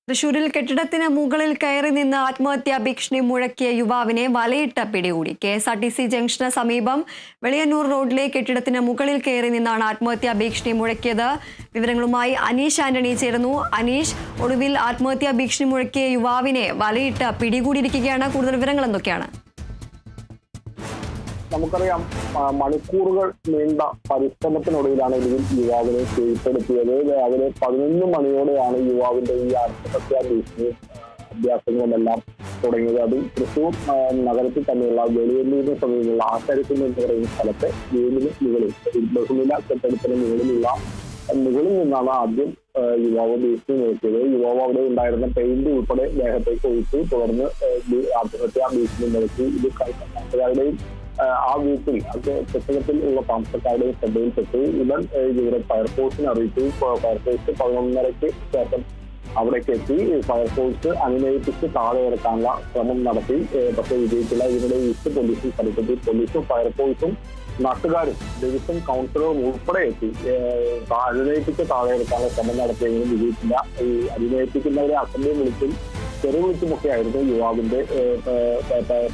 തൃശൂരിൽ കെട്ടിടത്തിന് മുകളിൽ കയറി നിന്ന് ആത്മഹത്യാ ഭീഷണി മുഴക്കിയ യുവാവിനെ വലയിട്ട പിടികൂടി. KSRTC ജംഗ്ഷന് സമീപം വെളിയന്നൂർ റോഡിലെ കെട്ടിടത്തിന് മുകളിൽ കയറി നിന്നാണ് ആത്മഹത്യാ ഭീഷണി മുഴക്കിയത്. വിവരങ്ങളുമായി അനീഷ് ആന്റണി ചേരുന്നു. അനീഷ്, ഒടുവിൽ ആത്മഹത്യാ ഭീഷണി മുഴക്കിയ യുവാവിനെ വലയിട്ട് പിടികൂടിയിരിക്കുകയാണ്. കൂടുതൽ വിവരങ്ങൾ എന്തൊക്കെയാണ്? നമുക്കറിയാം, മണിക്കൂറുകൾ നീണ്ട പരിശ്രമത്തിനൊടുവിലാണ് ഇതിൽ യുവാവിനെ കീഴ്പ്പെടുത്തിയത്. രാവിലെ 11 മണിയോടെയാണ് യുവാവിന്റെ ഈ ആത്മഹത്യാ ഭീഷണി അഭ്യാസങ്ങളുമെല്ലാം തുടങ്ങിയത്. അത് തൃശൂർ നഗരത്തിൽ തന്നെയുള്ള വെളിയന്നൂരിന് സമീപമുള്ള ആശാരിക്കുന്ന് എന്ന് പറയുന്ന സ്ഥലത്തെ വീടിന് മുകളിൽ, ബഹുനില കെട്ടിടത്തിന് മുകളിൽ നിന്നാണ് ആദ്യം യുവാവ് ഭീഷണി നോക്കിയത്. യുവാവ് അവിടെ ഉണ്ടായിരുന്ന പെയിന്റ് ഉൾപ്പെടെ ദേഹത്തേക്ക് ഒഴിച്ചു. തുടർന്ന് ആത്മഹത്യാ ഭീഷണി നോക്കി. ഇത് നാട്ടുകാരുടെയും ആ വീട്ടിൽ കെട്ടിടത്തിൽ ഉള്ള താമസക്കാരുടെയും ശ്രദ്ധയിൽപ്പെട്ടു. ഉടൻ ഇവിടെ ഫയർഫോഴ്സിനെ അറിയിച്ചു. ഫയർഫോഴ്സ് 11:30-ക്ക് ശേഷം അവിടേക്ക് എത്തി. ഫയർഫോഴ്സ് അനുനയിപ്പിച്ച് താഴെ ഇറക്കാനുള്ള ശ്രമം നടത്തി. പക്ഷേ വിജയിച്ചില്ല. ഇതിനിടെ ഈസ്റ്റ് പോലീസും സ്ഥലത്തെത്തി. പോലീസും ഫയർഫോഴ്സും നാട്ടുകാരും ഡിവിഷൻ കൗൺസിലറും ഉൾപ്പെടെ എത്തി അനുനയിപ്പിച്ച് താഴെ ഇറക്കാനുള്ള ശ്രമം നടത്തിയെങ്കിലും വിജയിച്ചില്ല. ഈ അനുനയിപ്പിക്കുന്നവരെ അസംബ്ലി വിളിച്ചും തെരുവിളിച്ചുമൊക്കെ ആയിരുന്നു യുവാവിന്റെ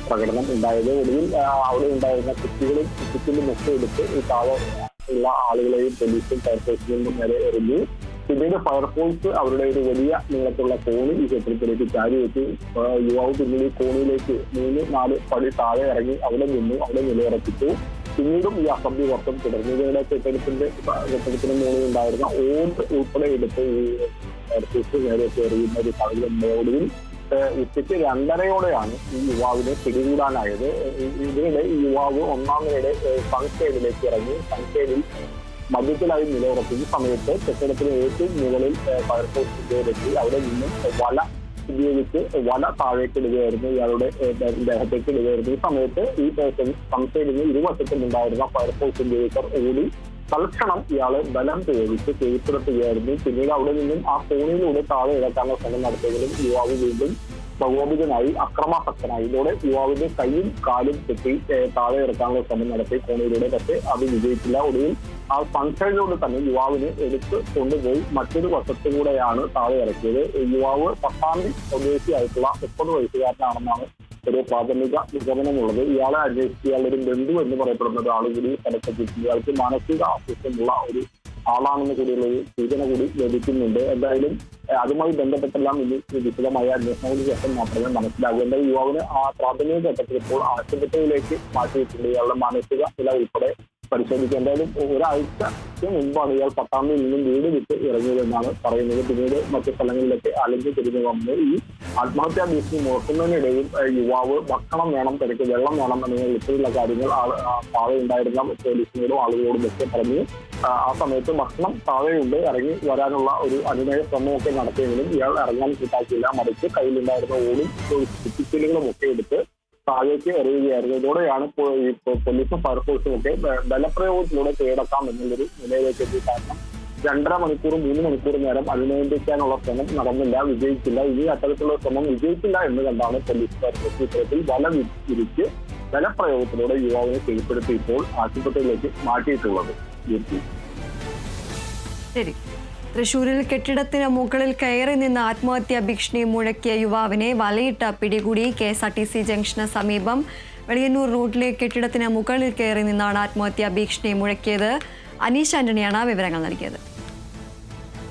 പ്രകടനം ഉണ്ടായത്. ഒടുവിൽ അവിടെ ഉണ്ടായിരുന്ന കുറ്റികളുമൊക്കെ എടുത്ത് ഈ താഴെ ഉള്ള ആളുകളെയും പോലീസും ഫയർഫോഴ്സിനും നേരെ എറിഞ്ഞു. പിന്നീട് ഫയർഫോഴ്സ് അവരുടെ ഒരു വലിയ നീളത്തിലുള്ള കോണി ഈ കെട്ടിടത്തിലേക്ക് ചാരി വെച്ച് യുവാവ് പിന്നീട് ഈ കോണിയിലേക്ക് 3-4 പടി താഴെ ഇറങ്ങി അവിടെ നിലയുറപ്പിച്ചു. പിന്നീടും ഈ അസംബ്ലി വർഷം തുടർന്നു. ഇതിനിടെ കെട്ടിടത്തിന് മുകളിൽ ഉണ്ടായിരുന്ന ഓട് ഉൾപ്പെടെ എടുത്ത് ഈ ഫയർഫോഴ്സ് നേരെ എറിയുന്ന ഒരു സാഹചര്യം. ഒടുവിൽ ഉച്ചയ്ക്ക് 2:30-യോടെയാണ് ഈ യുവാവിനെ പിടികൂടാനായത്. ഇതിനിടെ ഈ യുവാവ് 1-ാം നിലയുടെ സൺഷെയ്ഡിലേക്ക് ഇറങ്ങി. സൺഷെയ്ഡിൽ മധ്യത്തിലായി നിലയുറപ്പിച്ച സമയത്ത് കെട്ടിടത്തിന് ഏറ്റവും മുകളിൽ ഫയർഫോഴ്സ് ഉദ്യോഗസ്ഥരെത്തി. അവിടെ നിന്നും വല ഉപയോഗിച്ച് വല താഴേക്കിടുകയായിരുന്നു. ഇയാളുടെ ദേഹത്തേക്ക് ഇടുകയായിരുന്നു. ഈ സമയത്ത് ഈ സൺഷെയ്ഡിന് ഇരുവശത്തും ഉണ്ടായിരുന്ന ഫയർഫോഴ്സ് ഉദ്യോഗസ്ഥർ ഓടി തൽക്ഷണം ഇയാളെ ബലം പ്രയോഗിച്ച് കീഴ്പ്പെടുത്തുകയായിരുന്നു. പിന്നീട് അവിടെ നിന്നും ആ കോണിയിലൂടെ താഴെ ഇറക്കാനുള്ള ശ്രമം നടത്തിയെങ്കിലും യുവാവ് വീണ്ടും പ്രകോപിതനായി അക്രമാസക്തനായി. ഇതോടെ യുവാവിന്റെ കൈയും കാലും കെട്ടി താഴെ ഇറക്കാനുള്ള ശ്രമം നടത്തി കോണിയിലൂടെ. പക്ഷേ അത് വിജയിച്ചില്ല. ഒടുവിൽ ആ സൺഷൈഡിലൂടെ തന്നെ യുവാവിനെ എടുത്ത് കൊണ്ടുപോയി മറ്റൊരു വശത്തുകൂടെയാണ് താഴെ ഇറക്കിയത്. യുവാവ് പട്ടാമ്പി സ്വദേശിയായിട്ടുള്ള 30 വയസ്സുകാരനാണെന്നാണ് ഒരു പ്രാഥമിക നിഗമനമുള്ളത്. ഇയാളെ അന്വേഷിച്ച് ഇയാളൊരു ബന്ധു എന്ന് പറയപ്പെടുന്ന ഒരാൾ കൂടി സ്ഥലത്തെത്തിയിട്ടുണ്ട്. ഇയാൾക്ക് മാനസിക അസ്വസ്ഥമുള്ള ഒരു ആളാണെന്ന് കൂടിയുള്ള ഒരു സൂചന കൂടി ലഭിക്കുന്നുണ്ട്. എന്തായാലും അതുമായി ബന്ധപ്പെട്ടെല്ലാം ഇനി വിശദമായ അന്വേഷണത്തിന് ശേഷം മാത്രമേ മനസ്സിലാകൂ. എന്തായാലും യുവാവിന് ആ പ്രാഥമിക ഘട്ടത്തിൽ ഇപ്പോൾ ആശുപത്രിയിലേക്ക് മാറ്റിയിട്ടുണ്ട്. ഇയാളുടെ മാനസിക നില ഉൾപ്പെടെ പരിശോധിക്കുക. എന്തായാലും ഒരാഴ്ചയ്ക്ക് മുൻപാണ് ഇയാൾ പട്ടാമ്പിയിൽ നിന്നും വീട് വിട്ട് ഇറങ്ങിയതെന്നാണ് പറയുന്നത്. പിന്നീട് മറ്റു സ്ഥലങ്ങളിലൊക്കെ അലഞ്ഞു തിരിഞ്ഞു വന്ന് ഈ ആത്മഹത്യാ ഭീഷണി മുഴക്കുന്നതിനിടയിൽ യുവാവ് ഭക്ഷണം വേണം, തനിക്ക് വെള്ളം വേണം എന്നിങ്ങനെ ഇത്തരത്തിലുള്ള കാര്യങ്ങൾ താഴെ ഉണ്ടായിരുന്ന പോലീസിനോടും ആളുകളോടും ഒക്കെ പറഞ്ഞു. ആ സമയത്ത് ഭക്ഷണം താഴെയുണ്ട്, ഇറങ്ങി വരാനുള്ള ഒരു അനുനയ ശ്രമമൊക്കെ നടത്തിയെങ്കിലും ഇയാൾ ഇറങ്ങാൻ കൂട്ടാക്കിയില്ല. മറിച്ച് കയ്യിലുണ്ടായിരുന്ന ഓടും കുറ്റിക്കലുകളും ഒക്കെ എടുത്ത് താഴേക്ക് എറിയുകയായിരുന്നു. ഇതോടെയാണ് പോലീസും ഫയർഫോഴ്സും ഒക്കെ ബലപ്രയോഗത്തിലൂടെ കീഴടക്കാം എന്നുള്ളൊരു നിലയിലേക്ക് എത്തി. കാരണം 2.5 മണിക്കൂർ 3 മണിക്കൂർ നേരം അനുനയിപ്പിക്കാനുള്ള ശ്രമം നടന്നില്ല, വിജയിച്ചില്ല. ഇനി അത്തരത്തിലുള്ള ശ്രമം വിജയിച്ചില്ല എന്ന് കണ്ടാണ് പോലീസ് ഫയർഫോഴ്സ് ഇത്തരത്തിൽ വല വിരിച്ച് ബലപ്രയോഗത്തിലൂടെ യുവാവിനെ കീഴ്പ്പെടുത്തി ഇപ്പോൾ ആശുപത്രിയിലേക്ക് മാറ്റിയിട്ടുള്ളത്. ശരി. തൃശൂരിൽ കെട്ടിടത്തിന് മുകളിൽ കയറി നിന്ന് ആത്മഹത്യാ ഭീഷണി മുഴക്കിയ യുവാവിനെ വലയിട്ട പിടികൂടി. KSRTC ജംഗ്ഷന് സമീപം വെളിയന്നൂർ റോഡിലെ കെട്ടിടത്തിന് മുകളിൽ കയറി നിന്നാണ് ആത്മഹത്യാ ഭീഷണി മുഴക്കിയത്. അനീഷ് ആന്റണിയാണ് വിവരങ്ങൾ നൽകിയത്.